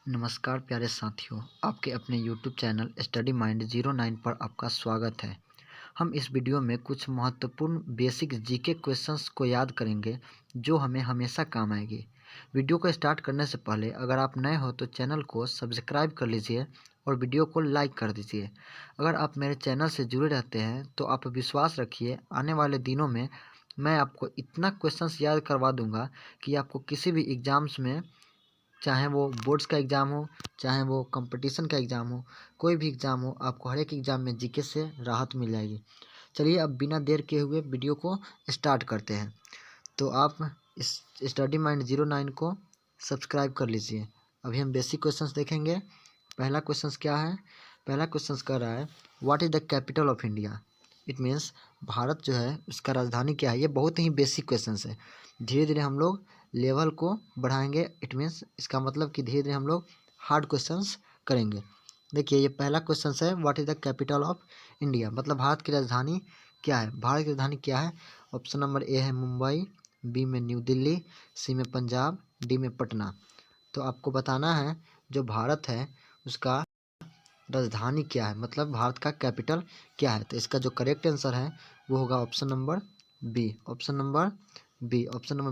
नमस्कार प्यारे साथियों, आपके अपने यूट्यूब चैनल स्टडी माइंड 09 पर आपका स्वागत है। हम इस वीडियो में कुछ महत्वपूर्ण बेसिक जीके क्वेश्चंस को याद करेंगे जो हमें हमेशा काम आएगी। वीडियो को स्टार्ट करने से पहले अगर आप नए हो तो चैनल को सब्सक्राइब कर लीजिए और वीडियो को लाइक कर दीजिए। अगर आप मेरे चैनल से जुड़े रहते हैं तो आप विश्वास रखिए, आने वाले दिनों में मैं आपको इतना क्वेश्चंस याद करवा दूंगा कि आपको किसी भी एग्ज़ाम्स में, चाहे वो बोर्ड्स का एग्ज़ाम हो, चाहे वो कंपटीशन का एग्ज़ाम हो, कोई भी एग्ज़ाम हो, आपको हर एक एग्ज़ाम में जीके से राहत मिल जाएगी। चलिए अब बिना देर किए हुए वीडियो को स्टार्ट करते हैं। तो आप इस स्टडी माइंड 09 को सब्सक्राइब कर लीजिए। अभी हम बेसिक क्वेश्चंस देखेंगे। पहला क्वेश्चंस क्या है? पहला क्वेश्चंस कह रहा है what is the capital of India. It means Bharat जो है उसका राजधानी क्या है। ये बहुत ही बेसिक क्वेश्चंस है। धीरे धीरे हम लोग लेवल को बढ़ाएंगे। इट मीन्स इसका मतलब कि धीरे धीरे हम लोग हार्ड क्वेश्चंस करेंगे। देखिए ये पहला क्वेश्चन है what is the capital of India, मतलब भारत की राजधानी क्या है। भारत की राजधानी क्या है? ऑप्शन नंबर ए है मुंबई, बी में न्यू दिल्ली, सी में पंजाब, डी में पटना। तो आपको बताना है जो भारत है उसका राजधानी क्या है, मतलब भारत का कैपिटल क्या है। तो इसका जो करेक्ट आंसर है वो होगा option number B. Option number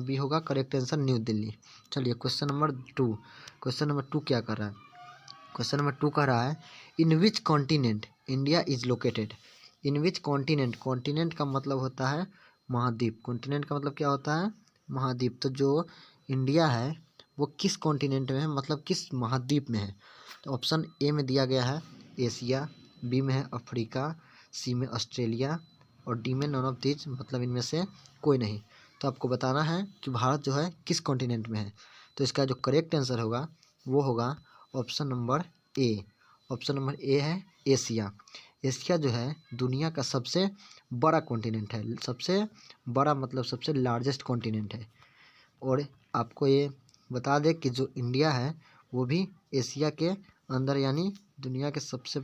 B होगा करेक्ट आंसर, न्यू दिल्ली। चलिए question number two. Question number two क्या कर रहा है? क्वेश्चन नंबर टू कह रहा है in which continent India is located. In which continent, continent का मतलब होता है महाद्वीप। कॉन्टिनेंट का मतलब क्या होता है? महाद्वीप। तो जो इंडिया है वो किस कॉन्टिनेंट में है, मतलब किस महाद्वीप में है। तो ऑप्शन ए में दिया गया है एशिया, बी में है अफ्रीका, सी में ऑस्ट्रेलिया और डी में नॉन ऑफ दीज, मतलब इनमें से कोई नहीं। तो आपको बताना है कि भारत जो है किस कॉन्टिनेंट में है। तो इसका जो करेक्ट आंसर होगा वो होगा ऑप्शन नंबर ए। ऑप्शन नंबर ए है एशिया। एशिया जो है दुनिया का सबसे बड़ा कॉन्टिनेंट है। सबसे बड़ा मतलब सबसे लार्जेस्ट कॉन्टिनेंट है। और आपको ये बता दें कि जो इंडिया है वो भी एशिया के अंदर, यानी दुनिया के सबसे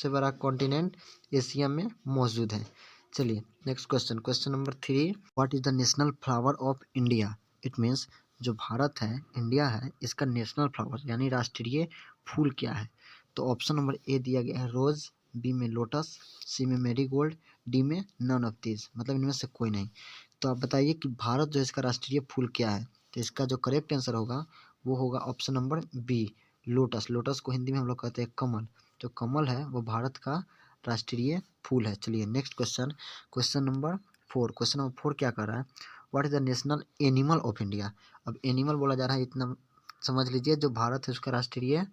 बड़ा कॉन्टिनेंट एशिया में मौजूद है। चलिए next question, question number three. What is the national flower of India. It means जो भारत है, इंडिया है, इसका नेशनल फ्लावर यानी राष्ट्रीय फूल क्या है। तो ऑप्शन नंबर ए दिया गया है रोज़, बी में लोटस, सी में मेरीगोल्ड, डी में नन ऑफ दिस, मतलब इनमें से कोई नहीं। तो आप बताइए कि भारत जो इसका राष्ट्रीय फूल क्या है। तो इसका जो करेक्ट आंसर होगा वो होगा option number B lotus. Lotus को हिंदी में हम लोग कहते हैं कमल। जो कमल है वो भारत का राष्ट्रीय फूल है। चलिए next question, question number four. Question number four क्या कर रहा है? What is the national animal of India. अब एनिमल बोला जा रहा है, इतना समझ लीजिए जो भारत है उसका राष्ट्रीय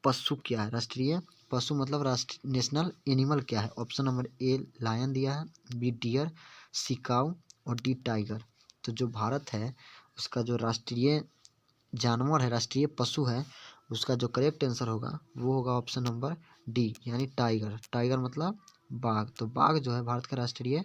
पशु क्या है। राष्ट्रीय पशु मतलब राष्ट्र नेशनल एनिमल क्या है। ऑप्शन नंबर ए लायन दिया है, बी डियर, सी काऊ और डी टाइगर। तो जो भारत है उसका जो राष्ट्रीय जानवर है, राष्ट्रीय पशु है, उसका जो करेक्ट आंसर होगा वो होगा ऑप्शन नंबर डी यानी टाइगर। टाइगर मतलब बाघ। तो बाघ जो है भारत का राष्ट्रीय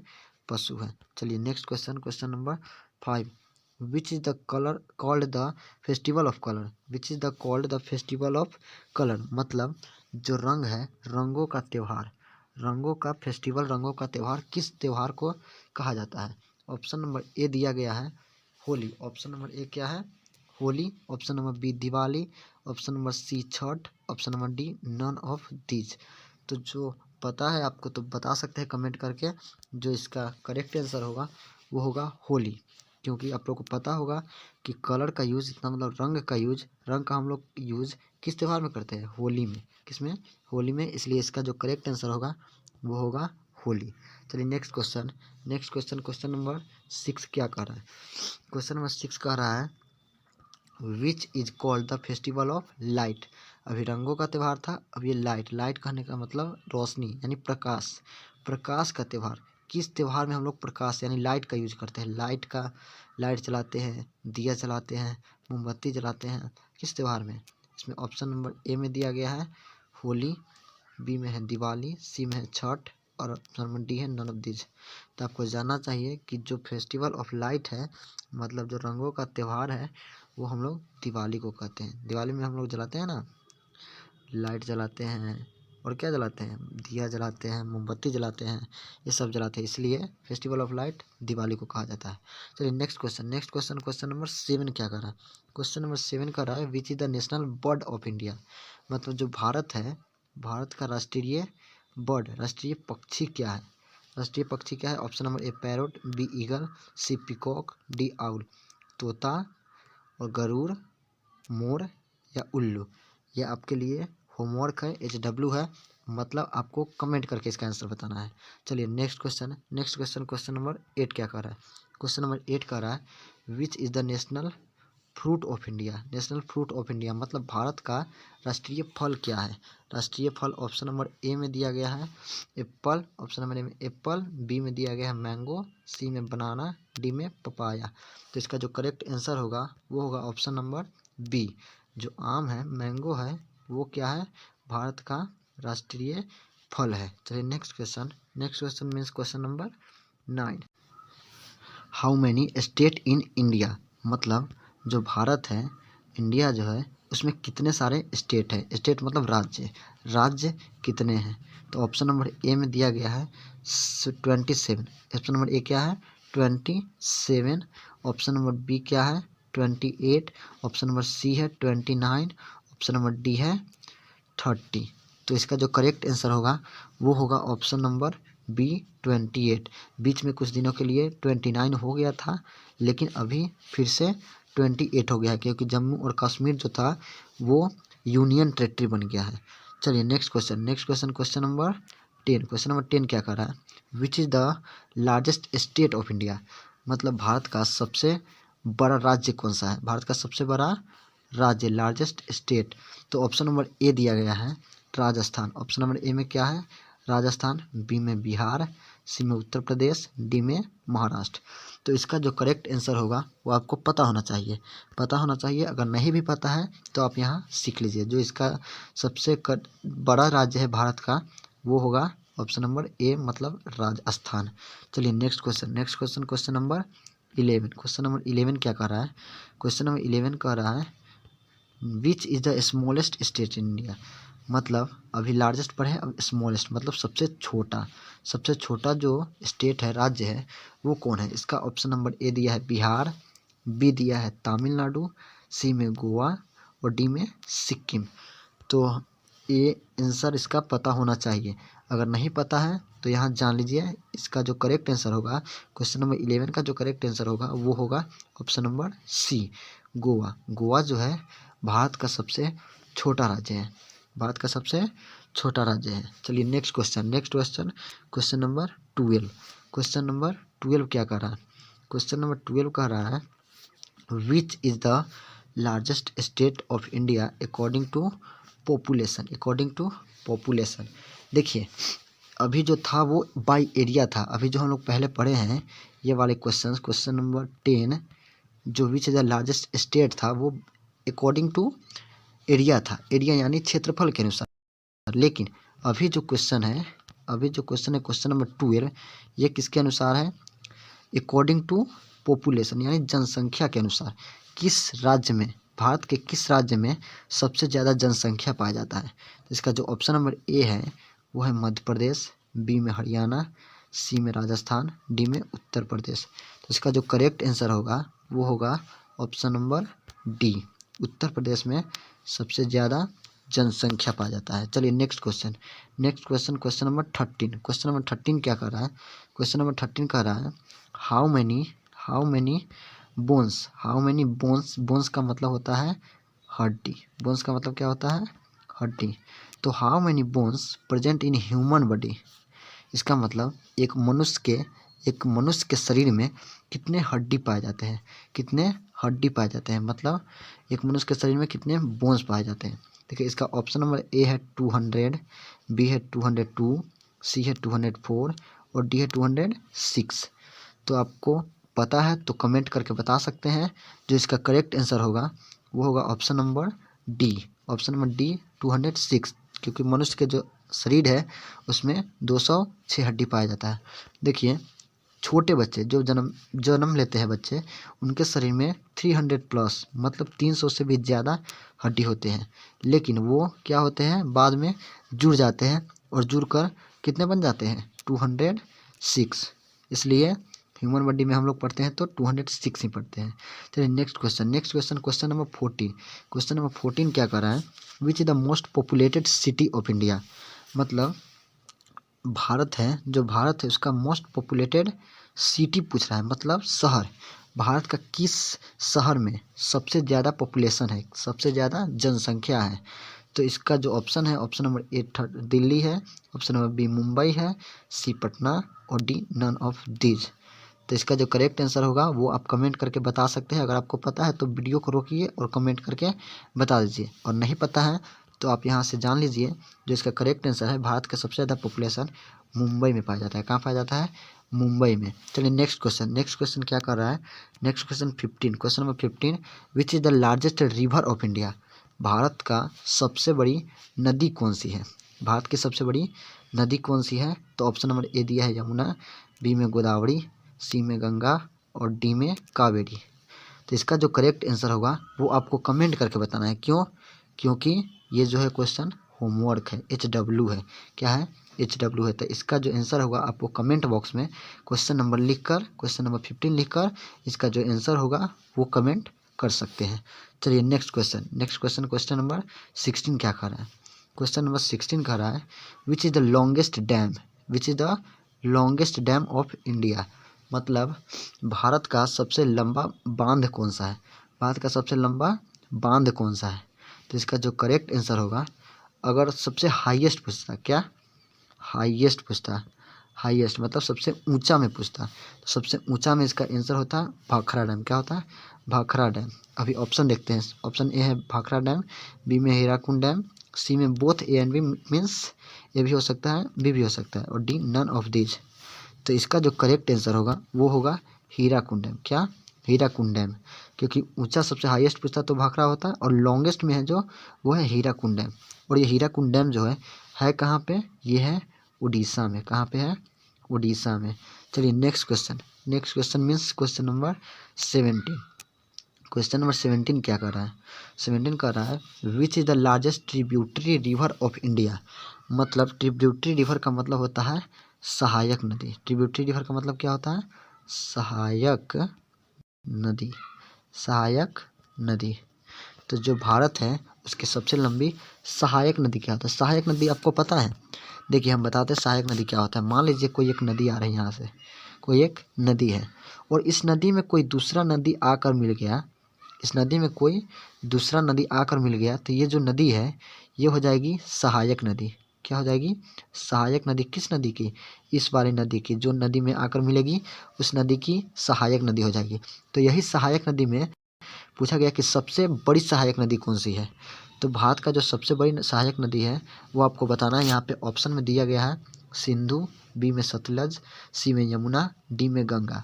पशु है। चलिए next question, question number five. Which is the colour called the festival of colour. Which is the called the festival of colour, मतलब जो रंग है, रंगों का त्यौहार, रंगों का फेस्टिवल, रंगों का त्यौहार किस त्यौहार को कहा जाता है। ऑप्शन नंबर ए दिया गया है होली। ऑप्शन नंबर ए क्या है? Holi. Option number B Diwali, option number C Chhath, option number D none of these. तो जो पता है आपको तो बता सकते हैं कमेंट करके। जो इसका करेक्ट आंसर होगा वो होगा होली, क्योंकि आप लोग को पता होगा कि कलर का यूज़, इतना मतलब रंग का यूज, रंग का हम लोग यूज़ किस त्यौहार में करते हैं? होली में। किसमें? होली में। इसलिए इसका जो करेक्ट आंसर होगा वो होगा होली। चलिए next question, next question, question number six क्या कह रहा है? क्वेश्चन नंबर सिक्स कह रहा है which is called the festival of light. अभी रंगों का त्यौहार था, अब ये लाइट। लाइट कहने का मतलब रोशनी यानी प्रकाश। प्रकाश का त्यौहार किस त्यौहार में हम लोग प्रकाश यानी लाइट का यूज करते हैं? लाइट जलाते हैं, दिया जलाते हैं, मोमबत्ती जलाते हैं, किस त्यौहार में? इसमें ऑप्शन नंबर ए में दिया गया है होली, बी में है दिवाली, सी में है छठ और ऑप्शन नंबर डी है नन ऑफ दिस। तो आपको जानना चाहिए कि जो फेस्टिवल ऑफ लाइट है, मतलब जो रंगों का त्यौहार है, वो हम लोग दिवाली को कहते हैं। दिवाली में हम लोग जलाते हैं ना, लाइट जलाते हैं, और क्या जलाते हैं, दिया जलाते हैं, मोमबत्ती जलाते हैं, ये सब जलाते हैं, इसलिए फेस्टिवल ऑफ लाइट दिवाली को कहा जाता है। चलिए नेक्स्ट क्वेश्चन क्वेश्चन नंबर 7 क्या कर रहा है। क्वेश्चन नंबर 7 कर रहा है which is the national bird of India. मतलब जो भारत है, भारत का राष्ट्रीय बर्ड, राष्ट्रीय पक्षी क्या है। राष्ट्रीय पक्षी क्या है। Option number A parrot, B eagle, C peacock, D owl. तोता और गरुड़, मोर या उल्लू। ये आपके लिए होमवर्क है, HW है, मतलब आपको कमेंट करके इसका आंसर बताना है। चलिए नेक्स्ट क्वेश्चन नंबर 8 क्या कर रहा है। क्वेश्चन नंबर 8 कर रहा है which is the national fruit of India. National fruit of India मतलब भारत का राष्ट्रीय फल क्या है। राष्ट्रीय फल ऑप्शन नंबर ए में दिया गया है एप्पल, ऑप्शन नंबर ए में एप्पल, बी में दिया गया है मैंगो, सी में बनाना, डी में पपाया। तो इसका जो करेक्ट आंसर होगा वो होगा ऑप्शन नंबर बी। जो आम है, मैंगो है, वो क्या है, भारत का राष्ट्रीय फल है। चलिए next question means question number 9। How many state in India. मतलब जो भारत है, इंडिया जो है, उसमें कितने सारे स्टेट है। स्टेट मतलब राज्य, राज्य कितने हैं। तो ऑप्शन नंबर ए में दिया गया है 27। ऑप्शन नंबर ए क्या है 27। ऑप्शन नंबर बी क्या है 28। ऑप्शन नंबर सी है 29। ऑप्शन नंबर डी है 30। तो इसका जो करेक्ट आंसर होगा वो होगा ऑप्शन नंबर बी 28। बीच में कुछ दिनों के लिए 29 हो गया था, लेकिन अभी फिर से 28 हो गया है, क्योंकि जम्मू और कश्मीर जो था वो यूनियन टेरेटरी बन गया है। चलिए next question number 10। Question number 10 क्या कर रहा है which is the largest state of India. मतलब भारत का सबसे बड़ा राज्य कौन सा है। भारत का सबसे बड़ा राज्य, लार्जेस्ट स्टेट। तो ऑप्शन नंबर ए दिया गया है राजस्थान। ऑप्शन नंबर ए में क्या है राजस्थान, बी में बिहार, सी में उत्तर प्रदेश, डी में महाराष्ट्र। तो इसका जो करेक्ट आंसर होगा वो आपको पता होना चाहिए। अगर नहीं भी पता है तो आप यहाँ सीख लीजिए। जो इसका सबसे बड़ा राज्य है भारत का वो होगा ऑप्शन नंबर ए मतलब राजस्थान। चलिए next question number 11। Question number 11 क्या कर रहा है। क्वेश्चन नंबर 11 कह रहा है which is the smallest state in India. मतलब अभी लार्जेस्ट पर है, अब स्मॉलेस्ट मतलब सबसे छोटा जो स्टेट है, राज्य है, वो कौन है। इसका ऑप्शन नंबर ए दिया है बिहार, बी दिया है तमिलनाडु, सी में गोवा और डी में सिक्किम। तो ये आंसर इसका पता होना चाहिए। अगर नहीं पता है तो यहाँ जान लीजिए, इसका जो करेक्ट आंसर होगा क्वेश्चन नंबर 11 का जो करेक्ट आंसर होगा वो होगा option number C Goa. Goa जो है भारत का सबसे छोटा राज्य है, भारत का सबसे छोटा राज्य है। चलिए next question number 12। Question number 12 क्या कह रहा है। क्वेश्चन नंबर 12 कह रहा है which is the largest state of India according to population. देखिए अभी जो था वो बाय एरिया था। अभी जो हम लोग पहले पढ़े हैं ये वाले क्वेश्चन नंबर 10 जो विच इज़ द लार्जेस्ट स्टेट था वो अकॉर्डिंग टू एरिया था, एरिया यानी क्षेत्रफल के अनुसार। लेकिन अभी जो क्वेश्चन है क्वेश्चन नंबर 12, ये किसके अनुसार है अकॉर्डिंग टू पॉपुलेशन यानी जनसंख्या के अनुसार। किस राज्य में, भारत के किस राज्य में सबसे ज़्यादा जनसंख्या पाया जाता है। तो इसका जो ऑप्शन नंबर ए है वो है मध्य प्रदेश, बी में हरियाणा, सी में राजस्थान, डी में उत्तर प्रदेश। तो इसका जो करेक्ट आंसर होगा वो होगा option number D, Uttar Pradesh में सबसे ज़्यादा जनसंख्या पाया जाता है। चलिए next question number 13। Question number 13 क्या कर रहा है। क्वेश्चन नंबर 13 कह रहा है हाउ मैनी बोन्स का मतलब होता है हड्डी। बोन्स का मतलब क्या होता है हड्डी। तो how many bones present in human body. इसका मतलब एक मनुष्य के शरीर में कितने हड्डी पाए जाते हैं, मतलब एक मनुष्य के शरीर में कितने बोन्स पाए जाते हैं। देखिए इसका ऑप्शन नंबर ए है 200, बी है 202, सी है 204 और डी है 206। तो आपको पता है तो कमेंट करके बता सकते हैं। जो इसका करेक्ट आंसर होगा वो होगा ऑप्शन नंबर डी 206, क्योंकि मनुष्य के जो शरीर है उसमें 206 हड्डी पाया जाता है। देखिए छोटे बच्चे जो जन्म लेते हैं बच्चे, उनके शरीर में 300 प्लस मतलब 300 से भी ज़्यादा हड्डी होते हैं, लेकिन वो क्या होते हैं बाद में जुड़ जाते हैं और जुड़कर कितने बन जाते हैं 206। इसलिए ह्यूमन बॉडी में हम लोग पढ़ते हैं तो 206 ही पढ़ते हैं। चलिए next question question number 14। Question number 14 क्या कर रहा है, which is the most populated city of India. मतलब भारत है, जो भारत है उसका मोस्ट पॉपुलेटेड सिटी पूछ रहा है, मतलब शहर। भारत का किस शहर में सबसे ज़्यादा पॉपुलेशन है, सबसे ज़्यादा जनसंख्या है। तो इसका जो ऑप्शन है, ऑप्शन नंबर ए दिल्ली है, ऑप्शन नंबर बी मुंबई है, सी पटना और डी नन ऑफ दीज। तो इसका जो करेक्ट आंसर होगा वो आप कमेंट करके बता सकते हैं। अगर आपको पता है तो वीडियो को रोकिए और कमेंट करके बता दीजिए, और नहीं पता है तो आप यहाँ से जान लीजिए जो इसका करेक्ट आंसर है, भारत का सबसे ज़्यादा पॉपुलेशन मुंबई में पाया जाता है। कहाँ पाया जाता है, मुंबई में। चलिए नेक्स्ट क्वेश्चन क्या कर रहा है, next question 15। Question number 15, which is the largest river of India. Bharat का सबसे बड़ी नदी कौन सी है, भारत की सबसे बड़ी नदी कौन सी है। तो ऑप्शन नंबर ए दिया है यमुना, बी में गोदावरी, सी में गंगा और डी में कावेरी। तो इसका जो करेक्ट आंसर होगा वो आपको कमेंट करके बताना है। क्यों, क्योंकि ये जो है क्वेश्चन होमवर्क है, HW है। क्या है, HW है। तो इसका जो आंसर होगा आपको कमेंट बॉक्स में क्वेश्चन नंबर लिखकर, क्वेश्चन नंबर 15 लिखकर इसका जो आंसर होगा वो कमेंट कर सकते हैं। चलिए नेक्स्ट क्वेश्चन नंबर 16 क्या कर रहा है। क्वेश्चन नंबर 16 कह रहा है, which is the longest dam, which is the longest dam of India. मतलब भारत का सबसे लंबा बांध कौन सा है, भारत का सबसे लंबा बांध कौन सा है। तो इसका जो करेक्ट आंसर होगा, अगर सबसे हाईएस्ट पूछता, क्या हाईएस्ट पूछता, हाईएस्ट मतलब सबसे ऊंचा में पूछता, तो सबसे ऊंचा में इसका आंसर होता है भाखड़ा डैम। क्या होता है, भाखड़ा डैम। अभी ऑप्शन देखते हैं, ऑप्शन ए है भाखड़ा डैम, बी में हीराकुंड डैम, सी में both A and B means A भी हो सकता है बी भी हो सकता है, और डी नन ऑफ दीज। तो इसका जो करेक्ट आंसर होगा वो होगा हीराकुंड डैम। क्या, हीराकुंड डैम। क्योंकि ऊंचा सबसे हाईएस्ट पूछता तो भाखड़ा होता है, और लॉन्गेस्ट में है जो वो है हीराकुंड डैम। और ये हीराकुंड डैम जो है कहाँ पे, ये है उड़ीसा में। कहाँ पे है, उड़ीसा में। चलिए next question means question number 17। Question number 17 क्या कर रहा है, 17 कर रहा है, which is the largest tributary river of India. मतलब ट्रिब्यूटरी रिवर का मतलब होता है सहायक नदी। ट्रिब्यूटरी रिवर का मतलब क्या होता है, सहायक नदी, सहायक नदी। तो जो भारत है उसकी सबसे लंबी सहायक नदी क्या होता है, सहायक नदी आपको पता है। देखिए हम बताते हैं सहायक नदी क्या होता है। मान लीजिए कोई एक नदी आ रही है, यहाँ से कोई एक नदी है, और इस नदी में कोई दूसरा नदी आकर मिल गया, इस नदी में कोई दूसरा नदी आकर मिल गया, तो ये जो नदी है ये हो जाएगी सहायक नदी। क्या हो जाएगी, सहायक नदी। किस नदी की, इस वाली नदी की, जो नदी में आकर मिलेगी उस नदी की सहायक नदी हो जाएगी। तो यही सहायक नदी में पूछा गया कि सबसे बड़ी सहायक नदी कौन सी है। तो भारत का जो सबसे बड़ी सहायक नदी है वो आपको बताना है। यहाँ पे ऑप्शन में दिया गया है सिंधु, बी में सतलज, सी में यमुना, डी में गंगा।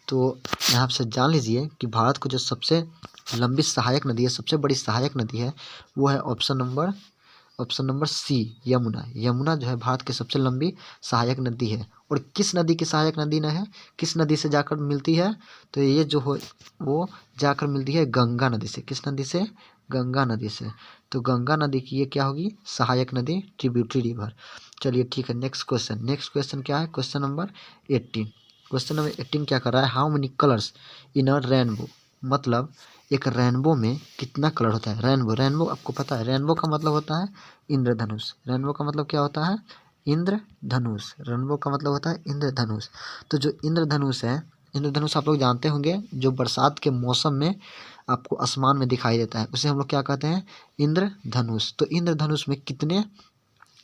तो यहाँ से जान लीजिए कि भारत को जो सबसे लंबी सहायक नदी है, सबसे बड़ी सहायक नदी है वो है option number C Yamuna. Yamuna जो है भारत की सबसे लंबी सहायक नदी है। और किस नदी की सहायक नदी न है, किस नदी से जाकर मिलती है, तो ये जो हो वो जाकर मिलती है गंगा नदी से। किस नदी से, गंगा नदी से। तो गंगा नदी की ये क्या होगी, सहायक नदी, ट्रिब्यूटरी रिवर। चलिए ठीक है, नेक्स्ट क्वेश्चन क्या है, क्वेश्चन नंबर 18। क्वेश्चन नंबर 18 क्या कर रहा है, how many colours in a rainbow. मतलब एक रेनबो में कितना कलर होता है। रेनबो आपको पता है, रेनबो का मतलब होता है इंद्रधनुष। रेनबो का मतलब क्या होता है, इंद्रधनुष। रेनबो का मतलब होता है इंद्रधनुष। तो जो इंद्रधनुष है, इंद्रधनुष आप लोग जानते होंगे, जो बरसात के मौसम में आपको आसमान में दिखाई देता है, उसे हम लोग क्या कहते हैं, इंद्रधनुष। तो इंद्रधनुष में कितने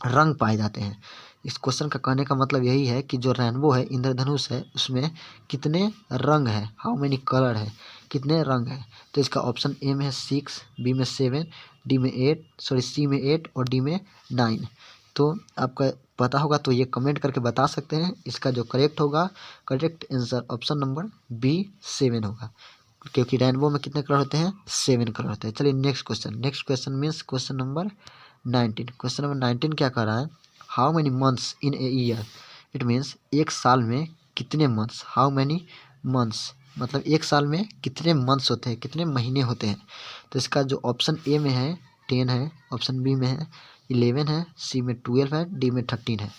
रंग पाए जाते हैं। इस क्वेश्चन का कहने का मतलब यही है कि जो रेनबो है, इंद्रधनुष है, उसमें कितने रंग है, हाउ मेनी कलर है, कितने रंग है। तो इसका ऑप्शन ए में है 6, बी में 7, डी में 8, सी में 8 और डी में 9। तो आपका पता होगा तो ये कमेंट करके बता सकते हैं। इसका जो correct answer option number B 7 होगा, क्योंकि रेनबो में कितने कलर होते हैं, 7 कलर होते हैं। चलिए next question means question number 19। Question number 19 क्या कर रहा है, how many months in a year. It means एक साल में कितने मंथ्स, हाउ मैनी मंथ्स मतलब एक साल में कितने मंथ्स होते हैं, कितने महीने होते हैं। तो इसका जो ऑप्शन ए में है 10 है, ऑप्शन बी में है 11 है, सी में 12 है, डी में 13 है।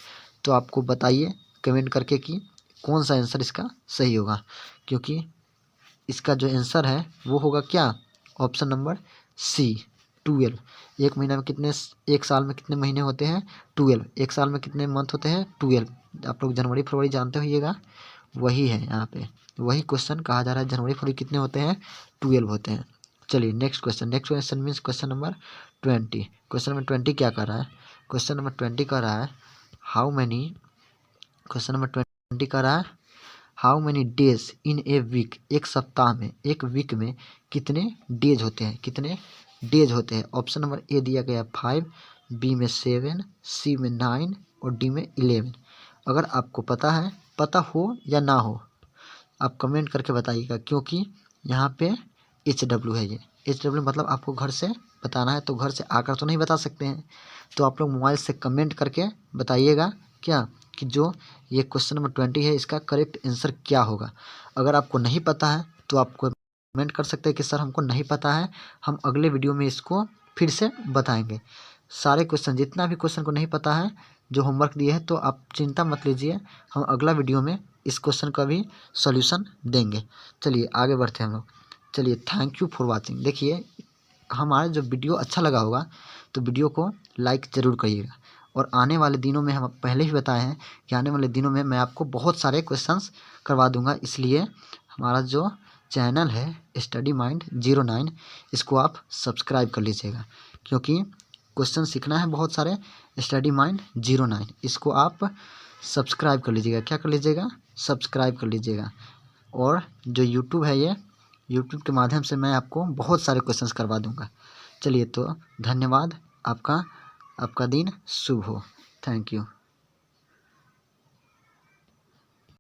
तो आपको बताइए कमेंट करके कि कौन सा आंसर इसका सही होगा, क्योंकि इसका जो आंसर है वो होगा क्या, ऑप्शन नंबर सी 12। एक महीना में कितने, एक साल में कितने महीने होते हैं 12, एक साल में कितने मंथ होते हैं 12। आप लोग जनवरी फरवरी जानते होइएगा, वही है यहाँ पे, वही क्वेश्चन कहा जा रहा है। जनवरी फरवरी कितने होते हैं 12 होते हैं। चलिए next question means question number 20। Question number 20 क्या कर रहा है, क्वेश्चन नंबर 20 कर रहा है हाउ मैनी, क्वेश्चन नंबर 20 कर रहा है how many days in a week, एक सप्ताह में, एक वीक में कितने डेज होते हैं, कितने डेज होते हैं। ऑप्शन नंबर ए दिया गया 5, बी में 7, सी में 9 और डी में 11। अगर आपको पता है, पता हो या ना हो, आप कमेंट करके बताइएगा, क्योंकि यहाँ पे HW है। ये HW मतलब आपको घर से बताना है, तो घर से आकर तो नहीं बता सकते हैं, तो आप लोग मोबाइल से कमेंट करके बताइएगा क्या, कि जो ये क्वेश्चन नंबर 20 है इसका करेक्ट आंसर क्या होगा। अगर आपको नहीं पता है तो आप कमेंट कर सकते हैं कि सर हमको नहीं पता है, हम अगले वीडियो में इसको फिर से बताएंगे। सारे क्वेश्चन, जितना भी क्वेश्चन को नहीं पता है, जो होमवर्क दिए हैं, तो आप चिंता मत लीजिए, हम अगला वीडियो में इस क्वेश्चन का भी सॉल्यूशन देंगे। चलिए आगे बढ़ते हैं हम लोग। चलिए थैंक यू फॉर वाचिंग। देखिए हमारा जो वीडियो अच्छा लगा होगा तो वीडियो को लाइक ज़रूर करिएगा, और आने वाले दिनों में, हम पहले ही बताए हैं कि आने वाले दिनों में मैं आपको बहुत सारे क्वेश्चंस करवा दूंगा, इसलिए हमारा जो चैनल है स्टडी माइंड 09, इसको आप सब्सक्राइब कर लीजिएगा, क्योंकि क्वेश्चन सीखना है बहुत सारे। स्टडी माइंड 09 इसको आप सब्सक्राइब कर लीजिएगा, क्या कर लीजिएगा, सब्सक्राइब कर लीजिएगा। और जो यूट्यूब है, ये यूट्यूब के माध्यम से मैं आपको बहुत सारे क्वेश्चंस करवा दूंगा। चलिए तो धन्यवाद, आपका दिन शुभ हो। Thank you.